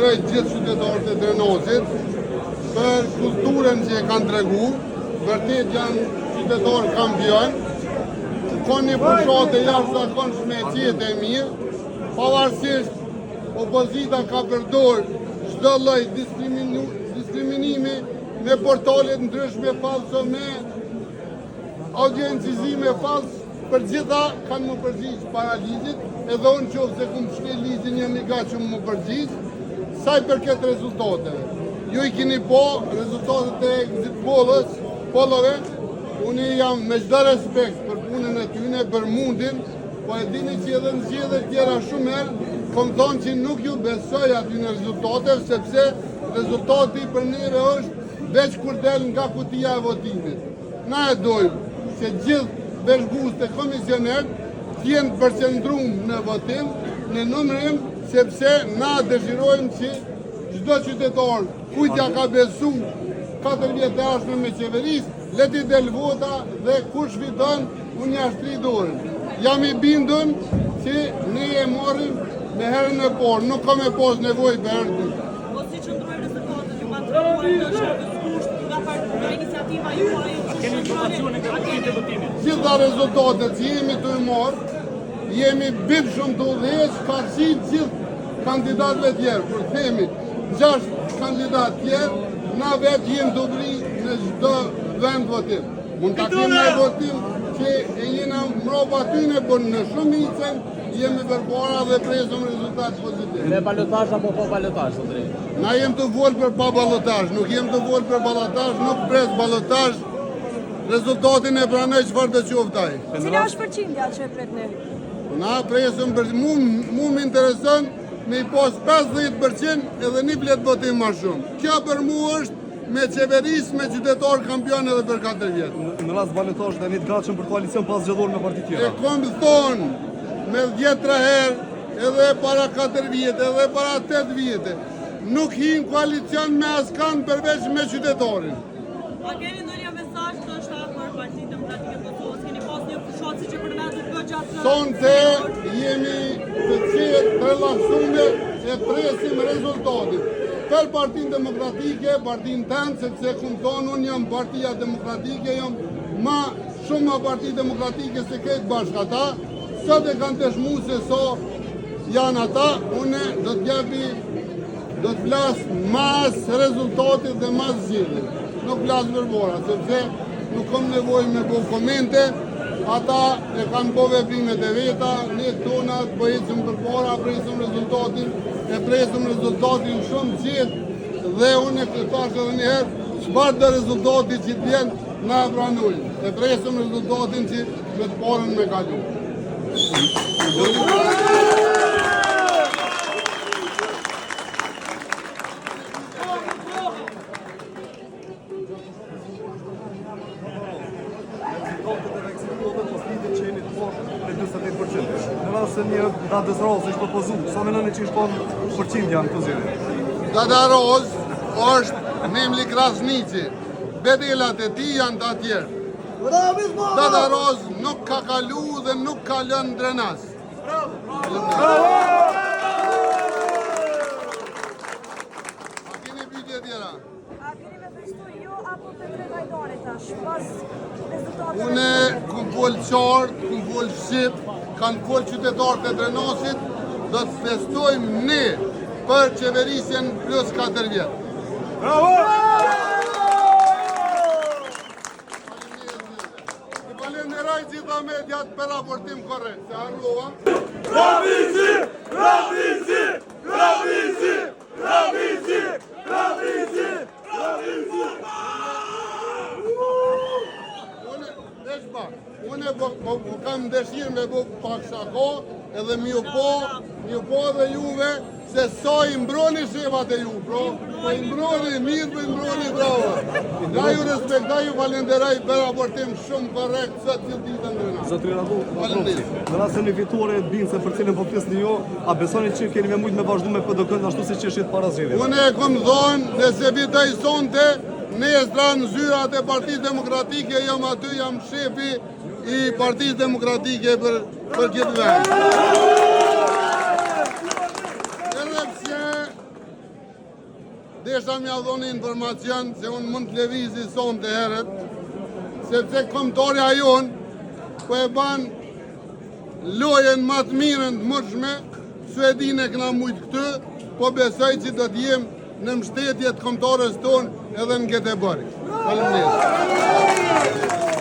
falenderoj gjithë qytetarët e Drenosit për kulturën që e kanë tregu, vërtet janë qytetarë kampion, kanë një pushatë e jashtëzakonshme e qetë e mirë, pavarësisht opozita ka përdor çdo lloj diskriminimi me portalet ndryshme falso, me audiencizime fals, për gjitha kanë më përgjigj para ligjit, edhe unë qoftë se kumë shkel ligjin jam i gatshëm më përgjigj, saj përket rezultateve. Ju i keni po rezultatet e exit pollove, unë jam me çdo respekt për punën e tyne, për mundin, po e dini që edhe në zgjedhje tjera shumë herë, kom thonë që nuk ju besoj aty në rezultatet, sepse rezultati për neve është veç kur del nga kutia e votimit. Na e dojmë që gjithë veshgues e komisioner t'jenë përqendruar në votim, në numërim, sepse na dëshirojmë që çdo qytetar kujtja ka besu 4 vjet e ardhshme me qeverisë, leti del vota dhe kush fiton unë ja shtri dorën. Jam i bindur që ne e morrim me herën e parë, nuk kam e pas nevojë për herë dytë. Po si qëndrojnë rezultatet, ju kanë treguar të shkurt nga iniciativa juaj? Keni informacione nga kutit e votimit? Gjitha rezultatet që jemi të marrë, jemi bip shumë të udhëheq, ka qitë gjithë kandidatëve tjerë, për themi 6 kandidatë tjerë, na vetë jemi të ubri në çdo vend votim. Mund të kemi në votim që e jena mropa tyne, por në shumicën jemi përpara dhe presim rezultat pozitiv. Me balotazh apo pa balotazh, zotëri? Na jem të volë për pa balotazh, nuk jem të volë për balotazh, nuk pres balotazh. Rezultatin e pranoj çfarë të qoftaj. Cila është përqindja që e pretni? Na presim për mu më intereson me i pos 50% edhe një blet votim ma shumë. Kjo për mu është me qeverisë, me qytetar kampion edhe për 4 vjetë. Në rast balotazh dhe një të gatshëm për koalicion pas zgjedhor me parti tjera. E kom thonë me 10 herë, edhe para 4 vjetë, edhe para 8 vjetë, nuk hin koalicion me askan përveç me qytetarin. A keni ndonjë mesazh të shtatë për Partinë Demokratike të Kosovës? Keni pas një fushatësi që përmendet gjatë? Sonte jemi të qetë të relasume e presim rezultatin. Për Partinë Demokratike, partinë tanë, sepse këmë thonë unë jam Partia Demokratike, jam ma shumë ma Partia Demokratike se këtë bashkë ata, sot e kanë të shmu se so janë ata, une do të flasë mas rezultatit dhe mas zgjidhjet. Nuk flasë verbora, sepse nuk kom nevoj me bo komente, ata e kanë bo veprimet e veta, ne tona të bëjësim për para, presim rezultatin, e presim rezultatin shumë qitë dhe unë e këtash edhe njëherë, çfarë do rezultati që të vjenë, na e pranujnë. E presim rezultatin që me të parën me kalu. Në rast se një datës rozë është propozu, sa menoni që ishtë përqindja në të zgjidhje? Data rozë është Nemli Krasnici, bedelat e ti janë të atjerë. Data rozë nuk ka kalu dhe nuk ka lënë Drenas. A keni pyetje tjera? A keni me festu ju apo të tre Hajdari tash? Pas rezultateve? Une kum folë qartë, kum folë shqip, kanë folë qytetarët e Drenasit, do të festojmë ne për qeverisjen plus 4 vjetë. Bravo! I falenderoj gjitha mediat për raportim korrekt, se harrova. Ravizi! Ravizi! Ravizi! Ravizi! Ravizi! Ravizi! Unë kam dëshirë me bu pak shako edhe mi u po dhe juve se so i mbroni shefat e ju, po i mbroni, mirë po i mbroni, bravo. Da ju respektoj, ju falenderoj për raportim shumë korrekt sot që ditën Drena. Zotri Radu, në rast se një fituare binë se për cilën po flisni ju, a besoni që keni me mujtë me vazhdu me PDK-n ashtu si që ishit para zgjedhjeve? Unë e kom thonë dhe se vitoj sonte, nestra në zyrat e Partisë Demokratike, jam aty, jam shefi i Partisë Demokratike për këtë vend. desha mja dhoni informacion se unë mund të lëvizi son të herët, sepse kombëtarja jonë po e ban lojen më të mirën të mërshme, Suedin e këna mujtë këtë, po besoj që do t'jem në mbështetje të kombëtarës tonë edhe në Göteborg. Faleminderit.